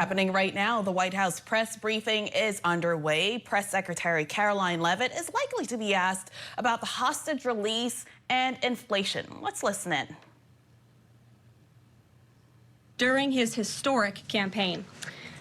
Happening right now, the White House press briefing is underway. Press Secretary Karoline Leavitt is likely to be asked about the hostage release and inflation. Let's listen in. During his historic campaign,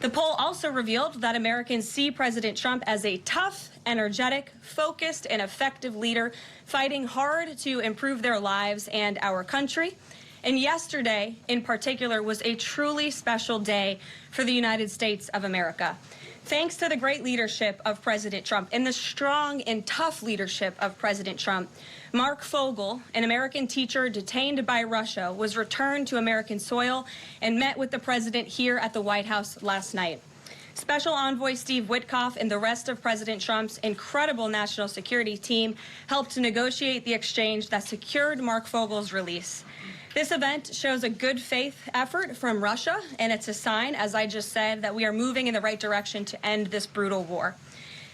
the poll also revealed that Americans see President Trump as a tough, energetic, focused, and effective leader fighting hard to improve their lives and our country. And yesterday, in particular, was a truly special day for the United States of America. Thanks to the great leadership of President Trump and the strong and tough leadership of President Trump, Mark Fogel, an American teacher detained by Russia, was returned to American soil and met with the president here at the White House last night. Special Envoy Steve Witkoff and the rest of President Trump's incredible national security team helped to negotiate the exchange that secured Mark Fogel's release. This event shows a good faith effort from Russia, and it's a sign, as I just said, that we are moving in the right direction to end this brutal war.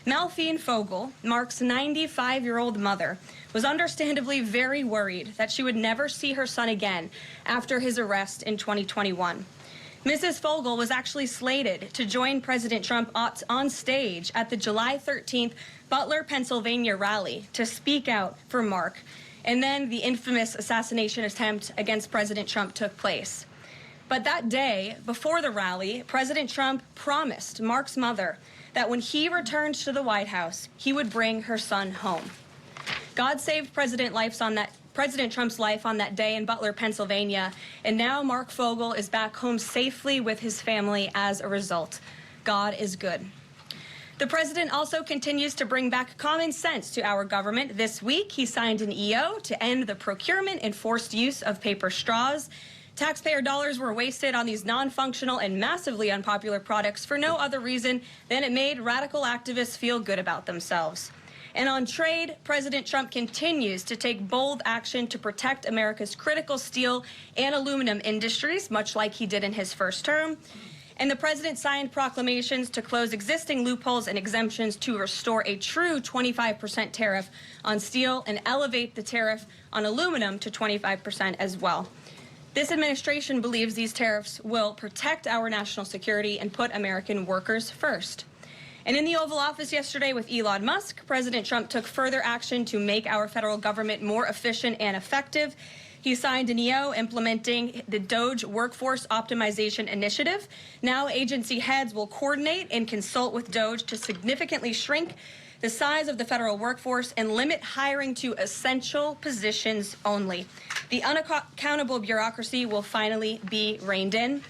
Melfine Fogel, Mark's 95-year-old mother, was understandably very worried that she would never see her son again after his arrest in 2021. Mrs. Fogel was actually slated to join President Trump on stage at the July 13th Butler, Pennsylvania rally to speak out for Mark. And then the infamous assassination attempt against President Trump took place. But that day, before the rally, President Trump promised Mark's mother that when he returned to the White House, he would bring her son home. God saved President Trump's life on that day in Butler, Pennsylvania, and now Mark Fogel is back home safely with his family as a result. God is good. The president also continues to bring back common sense to our government. This week, he signed an EO to end the procurement and forced use of paper straws. Taxpayer dollars were wasted on these non-functional and massively unpopular products for no other reason than it made radical activists feel good about themselves. And on trade, President Trump continues to take bold action to protect America's critical steel and aluminum industries, much like he did in his first term. And the president signed proclamations to close existing loopholes and exemptions to restore a true 25% tariff on steel and elevate the tariff on aluminum to 25% as well. This administration believes these tariffs will protect our national security and put American workers first. And in the Oval Office yesterday with Elon Musk, President Trump took further action to make our federal government more efficient and effective. He signed an EO implementing the DOGE Workforce Optimization Initiative. Now agency heads will coordinate and consult with DOGE to significantly shrink the size of the federal workforce and limit hiring to essential positions only. The unaccountable bureaucracy will finally be reined in.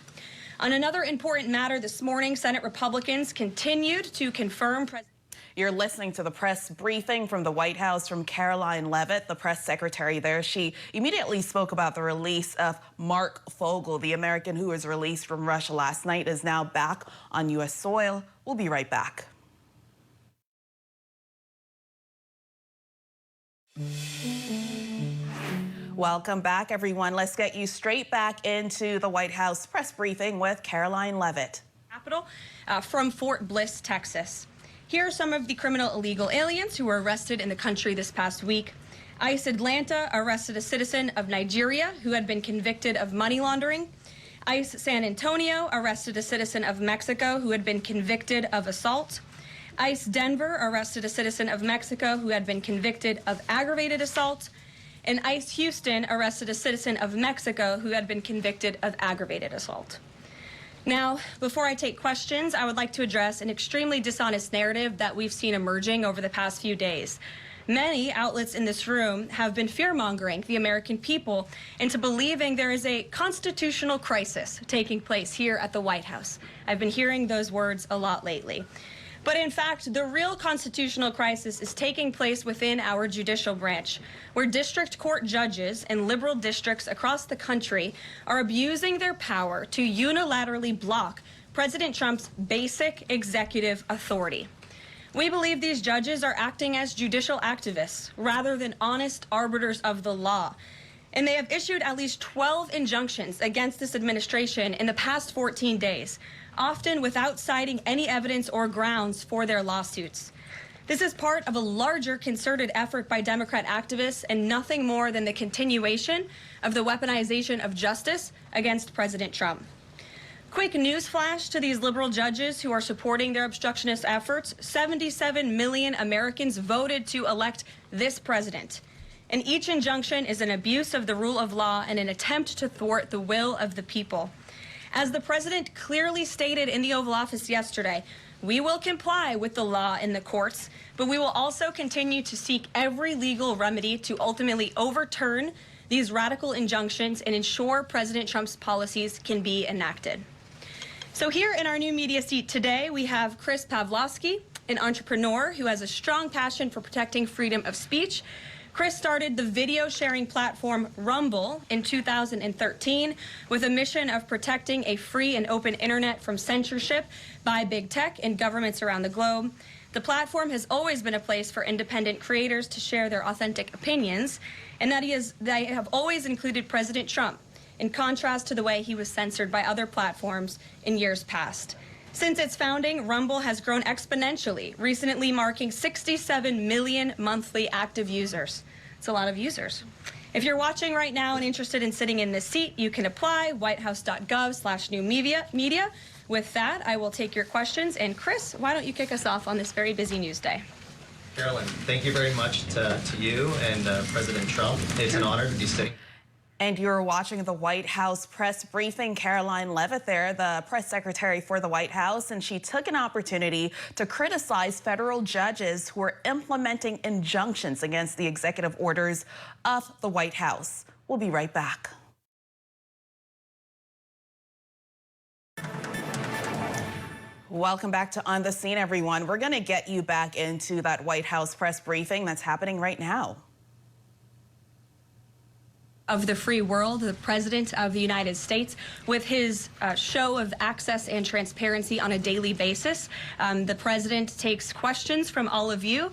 On another important matter this morning, Senate Republicans continued to confirm You're listening to the press briefing from the White House from Karoline Leavitt, the press secretary there. She immediately spoke about the release of Mark Fogel, the American who was released from Russia last night, is now back on U.S. soil. We'll be right back. Welcome back, everyone. Let's get you straight back into the White House press briefing with Karoline Leavitt. Capital from Fort Bliss, Texas. Here are some of the criminal illegal aliens who were arrested in the country this past week. ICE Atlanta arrested a citizen of Nigeria who had been convicted of money laundering. ICE San Antonio arrested a citizen of Mexico who had been convicted of assault. ICE Denver arrested a citizen of Mexico who had been convicted of aggravated assault. And ICE Houston arrested a citizen of Mexico who had been convicted of aggravated assault. Now, before I take questions, I would like to address an extremely dishonest narrative that we've seen emerging over the past few days. Many outlets in this room have been fear-mongering the American people into believing there is a constitutional crisis taking place here at the White House. I've been hearing those words a lot lately. But in fact, the real constitutional crisis is taking place within our judicial branch, where district court judges in liberal districts across the country are abusing their power to unilaterally block President Trump's basic executive authority. We believe these judges are acting as judicial activists rather than honest arbiters of the law. And they have issued at least 12 injunctions against this administration in the past 14 days, often without citing any evidence or grounds for their lawsuits. This is part of a larger concerted effort by Democrat activists and nothing more than the continuation of the weaponization of justice against President Trump. Quick news flash to these liberal judges who are supporting their obstructionist efforts. 77 million Americans voted to elect this president. And each injunction is an abuse of the rule of law and an attempt to thwart the will of the people. As the president clearly stated in the Oval Office yesterday, we will comply with the law in the courts, but we will also continue to seek every legal remedy to ultimately overturn these radical injunctions and ensure President Trump's policies can be enacted. So here in our new media seat today, we have Chris Pavlovsky, an entrepreneur who has a strong passion for protecting freedom of speech. Chris started the video sharing platform Rumble in 2013 with a mission of protecting a free and open internet from censorship by big tech and governments around the globe. The platform has always been a place for independent creators to share their authentic opinions, and they have always included President Trump, in contrast to the way he was censored by other platforms in years past. Since its founding, Rumble has grown exponentially, recently marking 67 million monthly active users. It's a lot of users. If you're watching right now and interested in sitting in this seat, you can apply whitehouse.gov/new-media. With that, I will take your questions. And Chris, why don't you kick us off on this very busy news day? Karoline, thank you very much to you and President Trump. It's an honor to be sitting. And you're watching the White House press briefing. Karoline Leavitt there, the press secretary for the White House, and she took an opportunity to criticize federal judges who are implementing injunctions against the executive orders of the White House. We'll be right back. Welcome back to On the Scene, everyone. We're going to get you back into that White House press briefing that's happening right now. Of the free world, the President of the United States, with his show of access and transparency on a daily basis. The President takes questions from all of you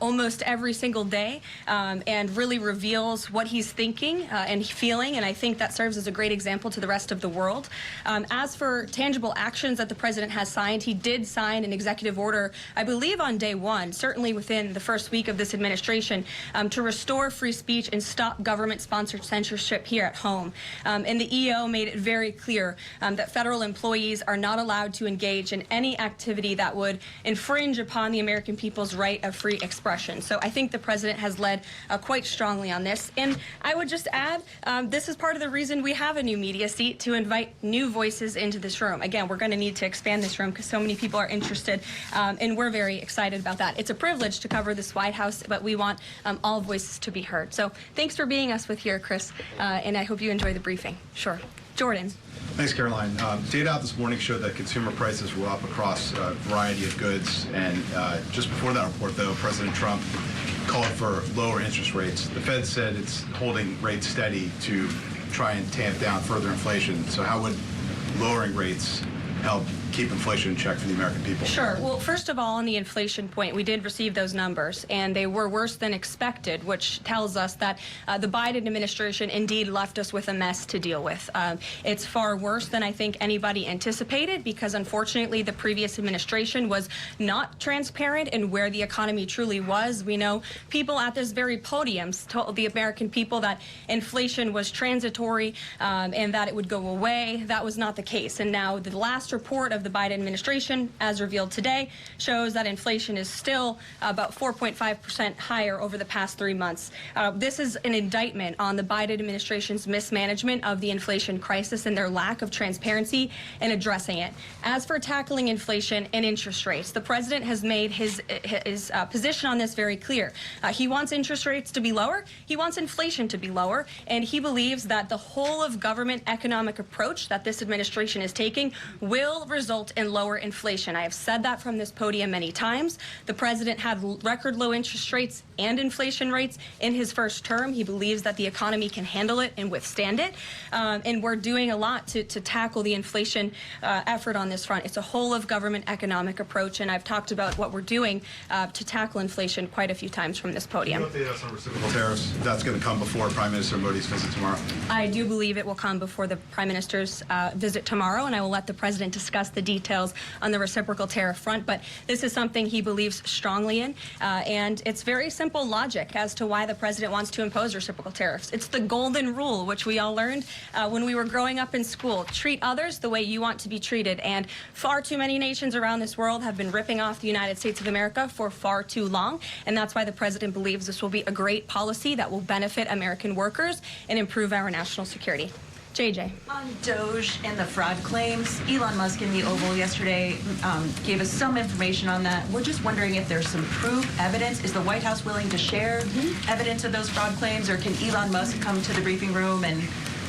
almost every single day and really reveals what he's thinking and feeling, and I think that serves as a great example to the rest of the world. As for tangible actions that the President has signed, he did sign an executive order, I believe on day one, certainly within the first week of this administration, to restore free speech and stop government-sponsored censorship here at home. And the EO made it very clear that federal employees are not allowed to engage in any activity that would infringe upon the American people's right of free expression. So I think the President has led quite strongly on this. And I would just add, this is part of the reason we have a new media seat, to invite new voices into this room. Again, we're going to need to expand this room because so many people are interested, and we're very excited about that. It's a privilege to cover this White House, but we want all voices to be heard. So thanks for being us with here, Chris, and I hope you enjoy the briefing. Sure. Jordan. Thanks, Caroline. Data out this morning showed that consumer prices were up across a variety of goods, and just before that report, though, President Trump called for lower interest rates. The Fed said it's holding rates steady to try and tamp down further inflation. So how would lowering rates help keep inflation in check for the American people? Sure. Well, first of all, on the inflation point, we did receive those numbers, and they were worse than expected, which tells us that the Biden administration indeed left us with a mess to deal with. It's far worse than I think anybody anticipated, because unfortunately the previous administration was not transparent in where the economy truly was. We know people at this very podium told the American people that inflation was transitory and that it would go away. That was not the case. And now the last report of the Biden administration, as revealed today, shows that inflation is still about 4.5% higher over the past 3 months. This is an indictment on the Biden administration's mismanagement of the inflation crisis and their lack of transparency in addressing it. As for tackling inflation and interest rates, the president has made his position on this very clear. He wants interest rates to be lower, he wants inflation to be lower, and he believes that the whole of government economic approach that this administration is taking will result in lower inflation. I have said that from this podium many times. The president had record low interest rates and inflation rates in his first term. He believes that the economy can handle it and withstand it. And we're doing a lot to tackle the inflation effort on this front. It's a whole of government economic approach, and I've talked about what we're doing to tackle inflation quite a few times from this podium. Can you update us on reciprocal tariffs? That's going to come before Prime Minister Modi's visit tomorrow. I do believe it will come before the Prime Minister's visit tomorrow, and I will let the president and discuss the details on the reciprocal tariff front, but this is something he believes strongly in, and it's very simple logic as to why the president wants to impose reciprocal tariffs. It's the golden rule, which we all learned when we were growing up in school. Treat others the way you want to be treated, and far too many nations around this world have been ripping off the United States of America for far too long, and that's why the president believes this will be a great policy that will benefit American workers and improve our national security. JJ. On DOGE and the fraud claims, Elon Musk in the Oval yesterday gave us some information on that. We're just wondering if there's some proof, evidence. Is the White House willing to share evidence of those fraud claims, or can Elon Musk come to the briefing room and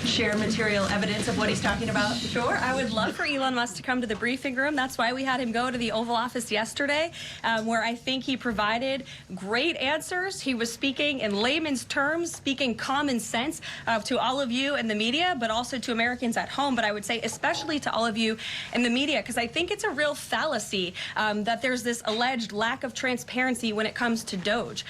share material evidence of what he's talking about? Sure, I would love for Elon Musk to come to the briefing room. That's why we had him go to the Oval Office yesterday, where I think he provided great answers. He was speaking in layman's terms, speaking common sense to all of you in the media, but also to Americans at home. But I would say especially to all of you in the media, because I think it's a real fallacy that there's this alleged lack of transparency when it comes to DOGE.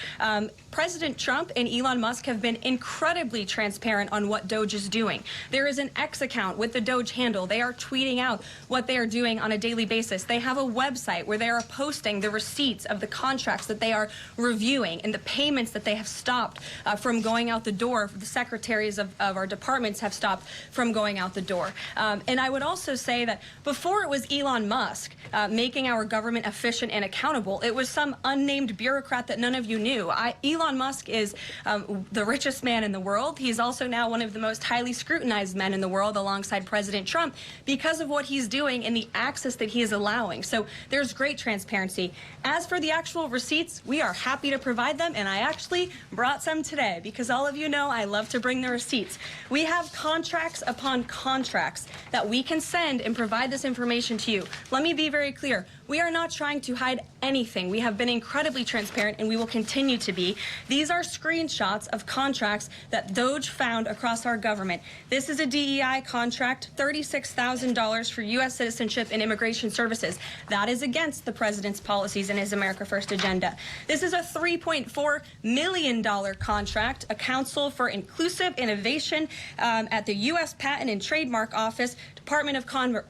President Trump and Elon Musk have been incredibly transparent on what DOGE is doing. There is an X account with the DOGE handle. They are tweeting out what they are doing on a daily basis. They have a website where they are posting the receipts of the contracts that they are reviewing and the payments that they have stopped from going out the door. The secretaries of our departments have stopped from going out the door. And I would also say that before it was Elon Musk making our government efficient and accountable, it was some unnamed bureaucrat that none of you knew. Elon Musk is the richest man in the world. He's also now one of the most highly scrutinized men in the world alongside President Trump because of what he's doing and the access that he is allowing. So there's great transparency. As for the actual receipts, we are happy to provide them, and I actually brought some today because all of you know I love to bring the receipts. We have contracts upon contracts that we can send and provide this information to you. Let me be very clear. We are not trying to hide anything. We have been incredibly transparent, and we will continue to be. These are screenshots of contracts that DOGE found across our government. This is a DEI contract, $36,000 for U.S. citizenship and immigration services. That is against the president's policies and his America First agenda. This is a $3.4 million contract, a Council for Inclusive Innovation at the U.S. Patent and Trademark Office, Department of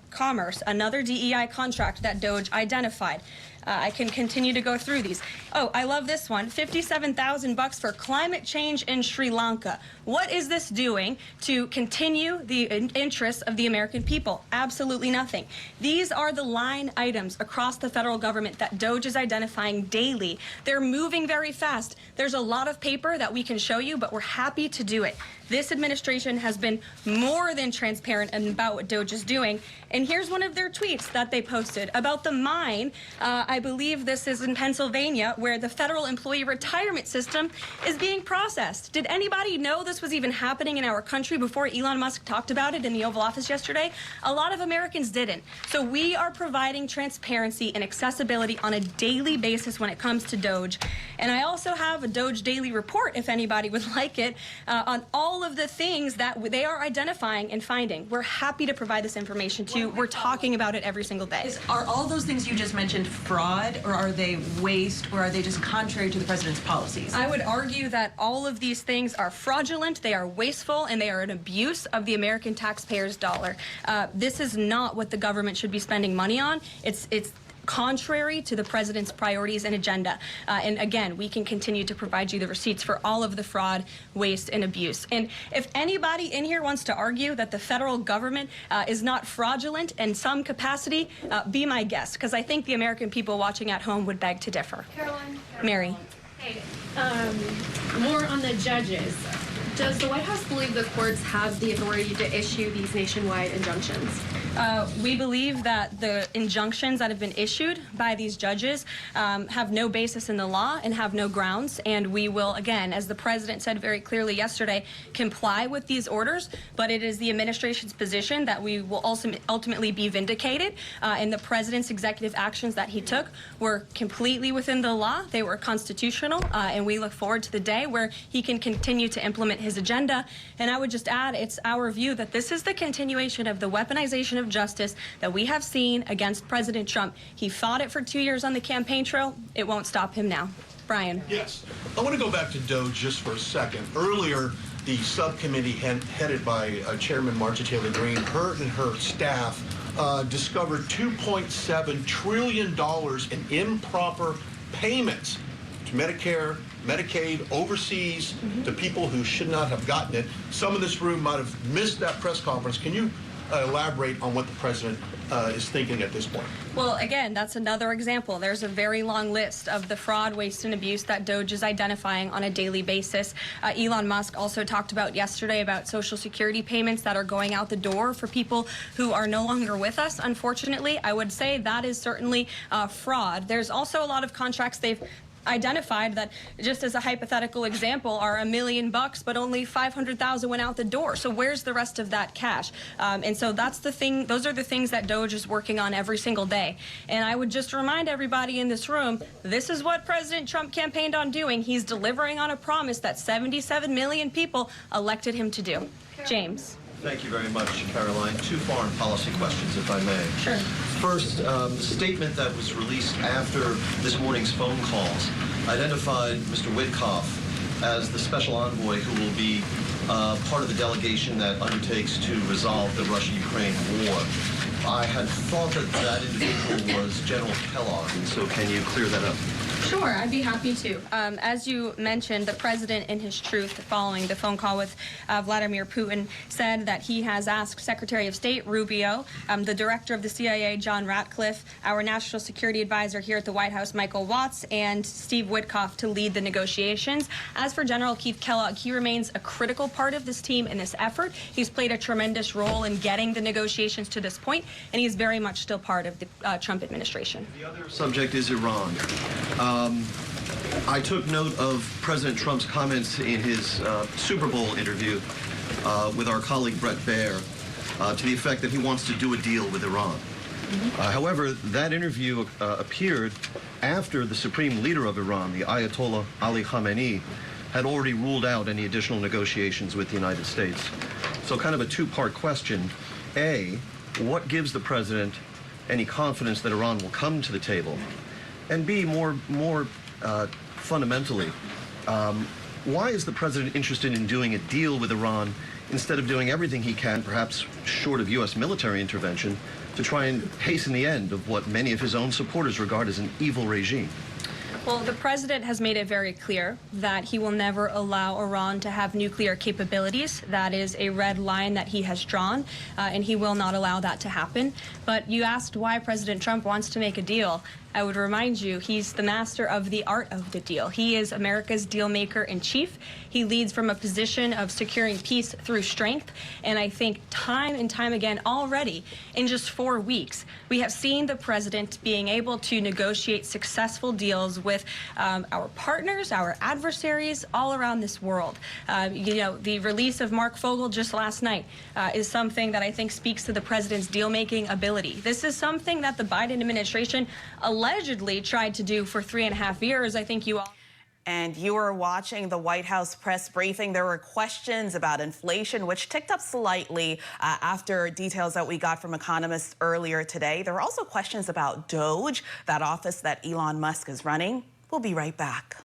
Commerce, another DEI contract that DOGE identified. I can continue to go through these. Oh, I love this one. $57,000 for climate change in Sri Lanka. What is this doing to continue the interests of the American people? Absolutely nothing. These are the line items across the federal government that DOGE is identifying daily. They're moving very fast. There's a lot of paper that we can show you, but we're happy to do it. This administration has been more than transparent about what DOGE is doing. And here's one of their tweets that they posted about the mine. I believe this is in Pennsylvania, where the federal employee retirement system is being processed. Did anybody know this was even happening in our country before Elon Musk talked about it in the Oval Office yesterday? A lot of Americans didn't. So we are providing transparency and accessibility on a daily basis when it comes to DOGE. And I also have a DOGE daily report, if anybody would like it, on all of the things that they are identifying and finding. We're happy to provide this information to you. We're talking about it every single day. Are all those things you just mentioned fraud, or are they waste, or are they just contrary to the president's policies? I would argue that all of these things are fraudulent, they are wasteful, and they are an abuse of the American taxpayer's dollar. This is not what the government should be spending money on. It's contrary to the president's priorities and agenda. And again, we can continue to provide you the receipts for all of the fraud, waste, and abuse. And if anybody in here wants to argue that the federal government is not fraudulent in some capacity, be my guest, because I think the American people watching at home would beg to differ. Karoline. Mary. Hey, more on the judges. Does the White House believe the courts have the authority to issue these nationwide injunctions? We believe that the injunctions that have been issued by these judges have no basis in the law and have no grounds, and we will, again, as the president said very clearly yesterday, comply with these orders, but it is the administration's position that we will also ultimately be vindicated, and the president's executive actions that he took were completely within the law, they were constitutional, and we look forward to the day where he can continue to implement his agenda. And I would just add, it's our view that this is the continuation of the weaponization of justice that we have seen against President Trump. He fought it for 2 years on the campaign trail. It won't stop him now. Brian. Yes. I want to go back to DOGE just for a second. Earlier, the subcommittee headed by Chairman Marjorie Taylor Greene, her and her staff discovered $2.7 trillion in improper payments to Medicare, Medicaid, overseas, to people who should not have gotten it. Some in this room might have missed that press conference. Can you elaborate on what the president is thinking at this point? Well, again, that's another example. There's a very long list of the fraud, waste, and abuse that DOGE is identifying on a daily basis. Elon Musk also talked about yesterday about Social Security payments that are going out the door for people who are no longer with us, unfortunately. I would say that is certainly fraud. There's also a lot of contracts they've identified that, just as a hypothetical example, are $1 million, but only 500,000 went out the door. So where's the rest of that cash? And so that's the thing. Those are the things that DOGE is working on every single day. And I would just remind everybody in this room, this is what President Trump campaigned on doing. He's delivering on a promise that 77 million people elected him to do. James. Thank you very much, Karoline. Two foreign policy questions, if I may. Sure. First, the statement that was released after this morning's phone calls identified Mr. Witkoff as the special envoy who will be part of the delegation that undertakes to resolve the Russia-Ukraine war. I had thought that that individual was General Kellogg, and so can you clear that up? Sure, I'd be happy to. As you mentioned, the president, in his truth, following the phone call with Vladimir Putin, said that he has asked Secretary of State Rubio, the director of the CIA, John Ratcliffe, our national security advisor here at the White House, Michael Watts, and Steve Witkoff to lead the negotiations. As for General Keith Kellogg, he remains a critical part of this team in this effort. He's played a tremendous role in getting the negotiations to this point, and he's very much still part of the Trump administration. The other subject is Iran. I took note of President Trump's comments in his Super Bowl interview with our colleague Brett Baer to the effect that he wants to do a deal with Iran. However, that interview appeared after the supreme leader of Iran, the Ayatollah Ali Khamenei, had already ruled out any additional negotiations with the United States. So kind of a two-part question. A, what gives the president any confidence that Iran will come to the table? And B, more fundamentally, why is the president interested in doing a deal with Iran instead of doing everything he can, perhaps short of U.S. military intervention, to try and hasten the end of what many of his own supporters regard as an evil regime? Well, the president has made it very clear that he will never allow Iran to have nuclear capabilities. That is a red line that he has drawn, and he will not allow that to happen. But you asked why President Trump wants to make a deal. I would remind you, he's the master of the art of the deal. He is America's deal maker in chief. He leads from a position of securing peace through strength. And I think time and time again already, in just 4 weeks, we have seen the president being able to negotiate successful deals with our partners, our adversaries all around this world. You know, the release of Mark Fogel just last night is something that I think speaks to the president's deal-making ability. This is something that the Biden administration allegedly tried to do for 3.5 years. I think you all... And you were watching the White House press briefing. There were questions about inflation, which ticked up slightly after details that we got from economists earlier today. There were also questions about DOGE, that office that Elon Musk is running. We'll be right back.